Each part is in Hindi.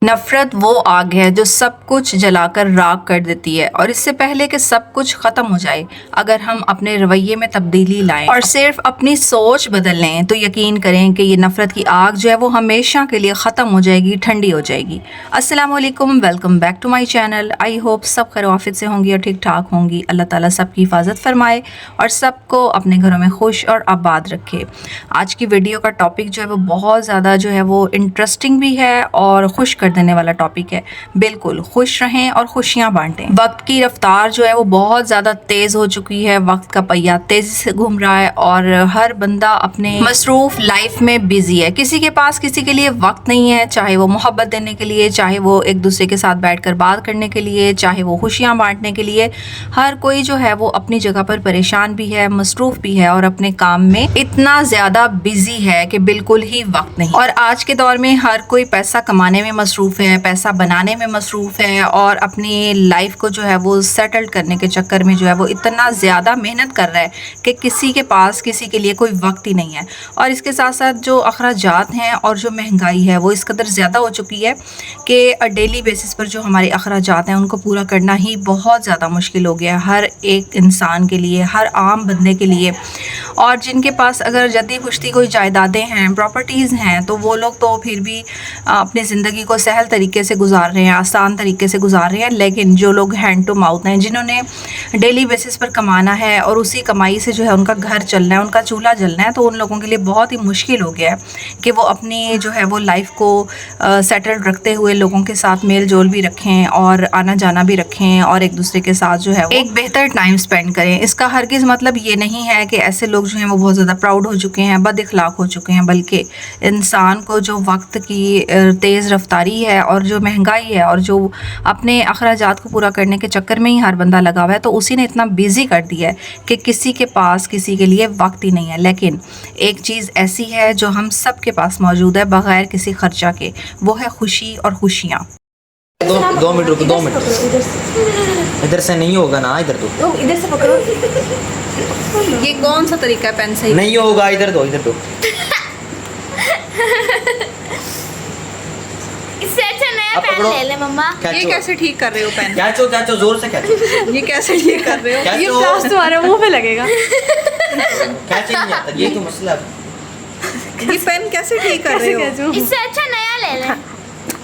नफ़रत वो आग है जो सब कुछ जलाकर राख कर देती है और इससे पहले कि सब कुछ ख़त्म हो जाए, अगर हम अपने रवैये में तब्दीली लाएं और सिर्फ अपनी सोच बदल लें तो यकीन करें कि ये नफ़रत की आग जो है वो हमेशा के लिए ख़त्म हो जाएगी, ठंडी हो जाएगी। अस्सलाम वालेकुम, welcome back to my channel. I hope सब खैर आफियत से होंगी और ठीक ठाक होंगी। अल्लाह ताला सबकी हिफाजत फरमाए और सबको अपने घरों में खुश और आबाद रखे। आज की वीडियो का टॉपिक जो है वो बहुत ज़्यादा जो है वो इंटरेस्टिंग भी है और खुश देने वाला टॉपिक है। बिल्कुल खुश रहें और खुशियां बांटें। वक्त की रफ्तार जो है वो बहुत ज़्यादा तेज़ हो चुकी है, वक्त का पहिया तेज़ी से घूम रहा है और हर बंदा अपने मसरूफ लाइफ में बिजी है। किसी के पास किसी के लिए वक्त नहीं है, चाहे वो मोहब्बत देने के लिए, चाहे वो एक दूसरे के साथ बैठकर बात करने के लिए, चाहे वो खुशियां बांटने के लिए। हर कोई जो है वो अपनी जगह पर परेशान भी है, मसरूफ भी है और अपने काम में इतना ज़्यादा बिजी है कि बिल्कुल ही वक्त नहीं। और आज के दौर में हर कोई पैसा कमाने में मसरूफ है, पैसा बनाने में मसरूफ़ है और अपनी लाइफ को जो है वो सेटल करने के चक्कर में जो है वो इतना ज़्यादा मेहनत कर रहा है कि किसी के पास किसी के लिए कोई वक्त ही नहीं है। और इसके साथ साथ जो अखराजात हैं और जो महंगाई है वो इस कदर ज़्यादा हो चुकी है कि डेली बेसिस पर जो हमारे अखराजात हैं उनको पूरा करना ही बहुत ज़्यादा मुश्किल हो गया है हर एक इंसान के लिए, हर आम बंदे के लिए। और जिनके पास अगर जद्दी पुश्ती कोई जायदादें हैं, प्रॉपर्टीज़ हैं, तो वो लोग तो फिर भी अपनी ज़िंदगी को सहल तरीके से गुजार रहे हैं, आसान तरीके से गुजार रहे हैं। लेकिन जो लोग हैंड टू माउथ हैं, जिन्होंने डेली बेसिस पर कमाना है और उसी कमाई से जो है उनका घर चलना है, उनका चूल्हा जलना है, तो उन लोगों के लिए बहुत ही मुश्किल हो गया है कि वो अपनी जो है वो लाइफ को सेटल्ड रखते हुए लोगों के साथ मेल जोल भी रखें और आना जाना भी रखें और एक दूसरे के साथ जो है वो एक बेहतर टाइम स्पेंड करें। इसका हरगिज़ मतलब ये नहीं है कि ऐसे लोग जो हैं वो बहुत ज़्यादा प्राउड हो चुके हैं, बद इखलाक हो चुके हैं, बल्कि इंसान को जो वक्त की तेज़ रफ्तारी है और जो महंगाई है और जो अपने अखराजात को पूरा करने के चक्कर में ही हर बंदा लगा हुआ है, तो उसी ने इतना बिज़ी कर दिया है कि किसी के पास किसी के लिए वक्त ही नहीं है। लेकिन एक चीज़ ऐसी है जो हम सब के पास मौजूद है बग़ैर किसी खर्चा के, वो है खुशी और खुशियाँ। दो मिनट रुको, 2 मिनट। इधर से नहीं होगा ना, इधर दो। इधर से पकड़ो। ये कौन सा तरीका है पेन से? नहीं होगा, इधर दो, इधर दो। इससे अच्छा नया पेन ले ले मम्मा। ये कैसे ठीक कर रहे हो पेन? कैचो जोर से कैचो। ये कैसे ठीक कर रहे हो? ये प्लास तुम्हारे मुंह पे लगेगा। कैचे नहीं आता, ये तो मसला है। ये पेन कैसे ठीक कर रहे हो? इससे अच्छा नया ले ले।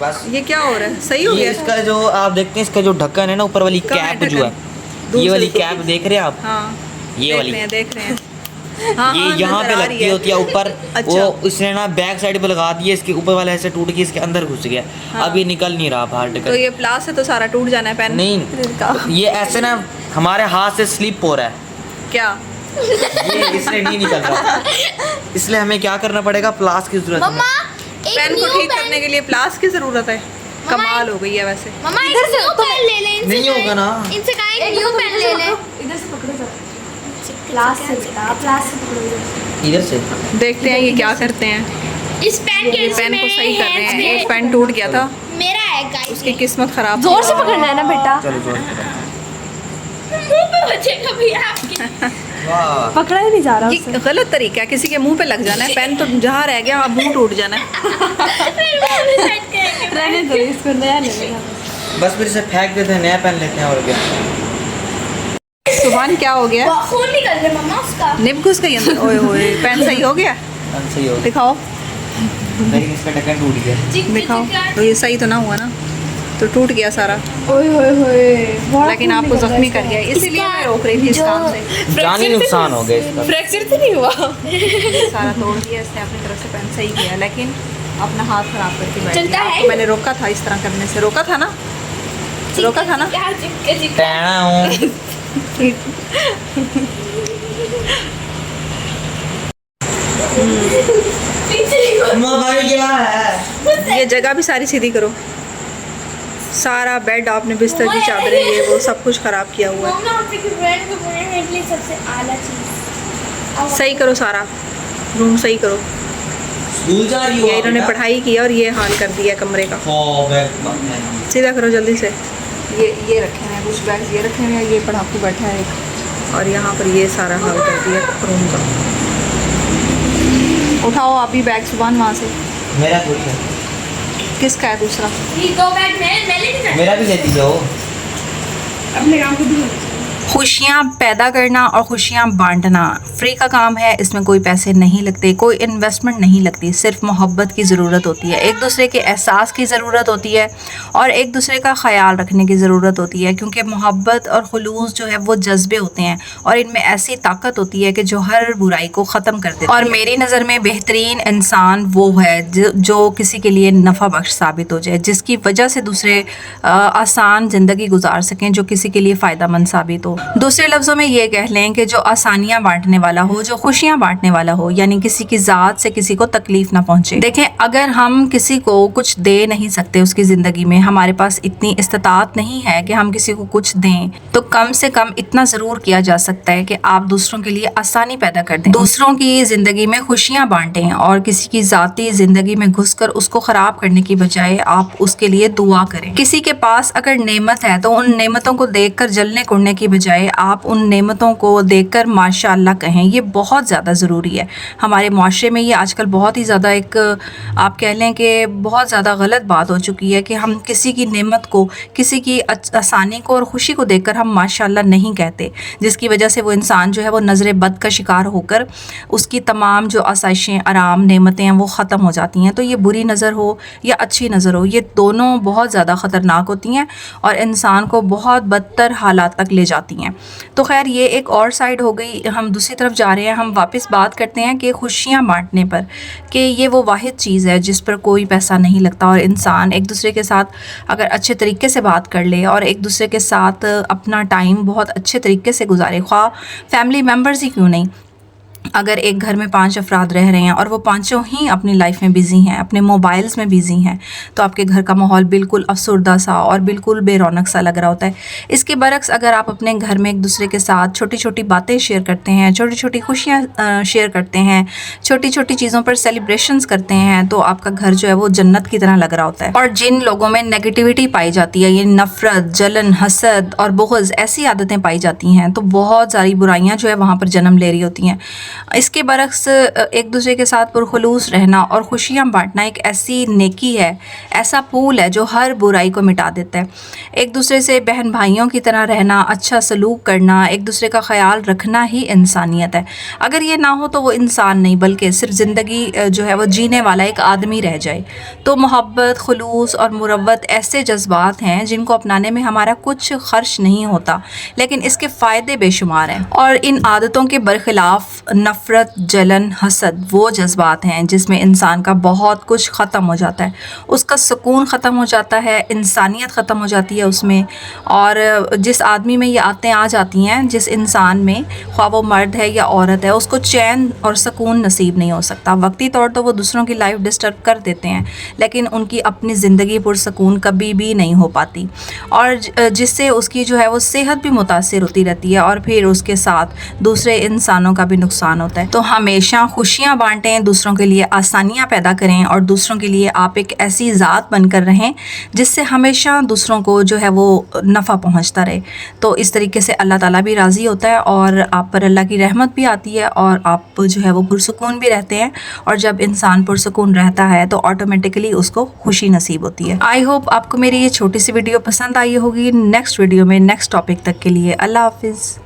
बस ये क्या हो रहा है? सही हो ये गया? इसका जो आप देखते हैं, इसका जो ढक्कन है ना, ऊपर वाली कहाँ है कैप जो है, दूर ये से वाली देखो। कैप देख रहे हैं आप? हाँ, ये वाली देख रहे हैं। हाँ, ये हाँ, यहाँ नजर पे आ लगती रही होती है ऊपर। अच्छा। वो इसने ना बैक साइड पे लगा दिया, इसके ऊपर वाला ऐसे टूट के इसके अंदर घुस गया। हाँ। अब ये निकल नहीं रहा बाहर तो ढक्कन। ये प्लास है तो सारा टूट जाना है पेन? नहीं, ये ऐसे ना हमारे हाथ से स्लिप हो रहा है, क्या? ये इसलिए नहीं निकल रहा। इसलिए हमें क्या करना पड़ेगा, प्लास की जरूरत है। मम्मा एक पेन को न्यू ठीक करने के लिए प्लास की जरूरत है? कमाल हो गई है वैसे। मम्मा इधर से पेन ले ले। इनसे नहीं होगा ना। इनसे कहा एक न्यू पेन ले ले। इधर से पकड़ो जरा। प्लास से बेटा, प्लास से पकड़ो इधर। इधर से देखते हैं ये क्या करते हैं। इस पेन के पेन को सही कर रहे हैं। एक पेन टूट गया था, मेरा है गाइस। उसकी किस्मत खराब। जोर से पकड़ना है ना बेटा। चलो जोर मुंह पे बचेगा भैया आपके। वाह, पकड़ा ही नहीं जा रहा ये उससे। गलत तरीका है, किसी के मुंह पे लग जाना है पेन, तो जहाँ रह गया वहाँ मुंह टूट जाना है। फिर मुंह पे सेट करेंगे। रहने दो, इसको नया ले लेना। बस फिर से फेंक देते हैं, नया पेन लेते हैं। और क्या सुभान, क्या हो गया? खून निकल गया मम्मा उसका। निब घुस गई अंदर। ओए होए, पेन सही हो गया? पेन सही हो गया, दिखाओ लेकिन इसका ढक्कन टूट गया। दिखाओ। तो ये सही तो ना हुआ ना, तो टूट गया सारा। ओए होए होए। लेकिन आपको जख्मी कर गया, इसीलिए मैं रोक रही थी इस काम से। जानी नुकसान हो गया इसका। फ्रैक्चर तो नहीं हुआ। सारा तोड़ दिया इसने, अपनी तरफ से पेन सही किया, लेकिन अपना हाथ खराब करके बैठ चलता गया। है? आपको मैंने रोका था इस तरह करने से, रोका था ना, रोका था ना। क्या चिपके चिपके। टैना हूँ। मोबाइल क्या है? ये जगह भी सारी सीधी करो। सारा बेड, आपने बिस्तर की चादरें, ये वो सब कुछ खराब किया हुआ है। मम्मा आपके ब्रांड को बोलने के लिए सबसे आला चीज। सही करो, सारा रूम सही करो। स्कूल जा रही हो? ये इन्होंने पढ़ाई की और ये हाल कर दिया कमरे का। सीधा करो जल्दी से। ये रखे हैं कुछ बैग, ये रखे हैं, ये पढ़ाकू बैठा है एक, और यहाँ पर ये सारा हाल कर दिया रूम का। उठाओ आप भी बैग सुभान वहाँ से। मेरा कुछ है। किसका है दूसरा? ये 2 बैग मैं लेके जाऊँ। मेरा भी लेती जाओ। अपने काम को भी होना चाहिए। खुशियाँ पैदा करना और खुशियाँ बांटना फ्री का काम है। इसमें कोई पैसे नहीं लगते, कोई इन्वेस्टमेंट नहीं लगती, सिर्फ मोहब्बत की ज़रूरत होती है, एक दूसरे के एहसास की ज़रूरत होती है और एक दूसरे का ख्याल रखने की ज़रूरत होती है। क्योंकि मोहब्बत और खुलूस जो है वो जज्बे होते हैं और इनमें ऐसी ताकत होती है कि जो हर बुराई को ख़त्म कर देती है। और मेरी नज़र में बेहतरीन इंसान वो है जो किसी के लिए नफ़ा बख्श साबित हो जाए, जिसकी वजह से दूसरे आसान ज़िंदगी गुजार सकें, जो किसी के लिए फ़ायदा मंद साबित हो। दूसरे लफ्ज़ों में ये कह लें कि जो आसानियाँ बांटने वाला हो, जो खुशियाँ बांटने वाला हो, यानी किसी की ज़ात से किसी को तकलीफ़ ना पहुँचे। देखें, अगर हम किसी को कुछ दे नहीं सकते उसकी ज़िंदगी में, हमारे पास इतनी इस्तात नहीं है कि हम किसी को कुछ दें, तो कम से कम इतना ज़रूर किया जा सकता है कि आप दूसरों के लिए आसानी पैदा कर दें, दूसरों की ज़िंदगी में खुशियाँ बांटें और किसी की ज़ाती ज़िंदगी में घुसकर उसको ख़राब करने की बजाय आप उसके लिए दुआ करें। किसी के पास अगर नेमत है तो उन नेमतों को देखकर जलने कुड़ने की बजाय आप उन नेमतों को देखकर माशाअल्लाह कहें। ये बहुत ज़्यादा ज़रूरी है। हमारे माशरे में ये आजकल बहुत ही ज़्यादा एक आप कह लें कि बहुत ज़्यादा गलत बात हो चुकी है कि हम किसी की नेमत को, किसी की आसानी को और ख़ुशी को देखकर हम माशाअल्लाह नहीं कहते, जिसकी वजह से वो इंसान जो है वो नज़र बद का शिकार होकर उसकी तमाम जो आसाइशें, आराम, नेमतें हैं वो ख़त्म हो जाती हैं। तो ये बुरी नज़र हो या अच्छी नज़र हो, ये दोनों बहुत ज़्यादा ख़तरनाक होती हैं और इंसान को बहुत बदतर हालात तक ले जाती हैं। तो खैर, ये एक और साइड हो गई। हम दूसरी तरफ जा रहे हैं। हम वापस बात करते हैं कि खुशियाँ बांटने पर, कि ये वो वाहिद चीज़ है जिस पर कोई पैसा नहीं लगता और इंसान एक दूसरे के साथ अगर अच्छे तरीके से बात कर ले और एक दूसरे के साथ अपना टाइम बहुत अच्छे तरीके से गुजारे, ख्वाह फैमिली मेम्बर्स ही क्यों नहीं। अगर एक घर में 5 अफराद रह रहे हैं और वो पांचों ही अपनी लाइफ में बिज़ी हैं, अपने मोबाइल्स में बिज़ी हैं, तो आपके घर का माहौल बिल्कुल अफसरदा सा और बिल्कुल बेरौनक सा लग रहा होता है। इसके बरक्स अगर आप अपने घर में एक दूसरे के साथ छोटी छोटी बातें शेयर करते हैं, छोटी छोटी खुशियाँ शेयर करते हैं, छोटी छोटी चीज़ों पर सेलिब्रेशंस करते हैं, तो आपका घर जो है वो जन्नत की तरह लग रहा होता है। और जिन लोगों में नेगेटिविटी पाई जाती है, ये नफ़रत, जलन, हसद और बुग़्ज़, ऐसी आदतें पाई जाती हैं, तो बहुत सारी बुराइयाँ जो है वहाँ पर जन्म ले रही होती हैं। इसके बरक्स एक दूसरे के साथ पुरखुलूस रहना और खुशियाँ बांटना एक ऐसी नेकी है, ऐसा फूल है जो हर बुराई को मिटा देता है। एक दूसरे से बहन भाइयों की तरह रहना, अच्छा सलूक करना, एक दूसरे का ख्याल रखना ही इंसानियत है। अगर ये ना हो तो वो इंसान नहीं, बल्कि सिर्फ ज़िंदगी जो है वो जीने वाला एक आदमी रह जाए। तो मोहब्बत, खुलूस और मुरव्वत ऐसे जज्बात हैं जिनको अपनाने में हमारा कुछ खर्च नहीं होता, लेकिन इसके फ़ायदे बेशुमार हैं। और इन आदतों के बरखिलाफ़ नफ़रत, जलन, हसद वो जज्बात हैं जिसमें इंसान का बहुत कुछ ख़त्म हो जाता है, उसका सुकून ख़त्म हो जाता है, इंसानियत ख़त्म हो जाती है उसमें। और जिस आदमी में ये आदतें आ जाती हैं, जिस इंसान में, ख्वाह वो मर्द है या औरत है, उसको चैन और सुकून नसीब नहीं हो सकता। वक्ती तौर तो वो दूसरों की लाइफ डिस्टर्ब कर देते हैं, लेकिन उनकी अपनी ज़िंदगी पुरसकून कभी भी नहीं हो पाती और जिससे उसकी जो है वो सेहत भी मुतासिर होती रहती है और फिर उसके साथ दूसरे इंसानों का भी नुकसान होता है। तो हमेशा खुशियाँ बांटें, दूसरों के लिए आसानियाँ पैदा करें और दूसरों के लिए आप एक ऐसी ज़ात बनकर रहें जिससे हमेशा दूसरों को जो है वो नफ़ा पहुँचता रहे। तो इस तरीके से अल्लाह ताला भी राज़ी होता है और आप पर अल्लाह की रहमत भी आती है और आप जो है वो पुरसुकून भी रहते हैं। और जब इंसान पुरसुकून रहता है तो ऑटोमेटिकली उसको खुशी नसीब होती है। आई होप आपको मेरी ये छोटी सी वीडियो पसंद आई होगी। नेक्स्ट वीडियो में नेक्स्ट टॉपिक तक के लिए अल्लाह हाफिज़।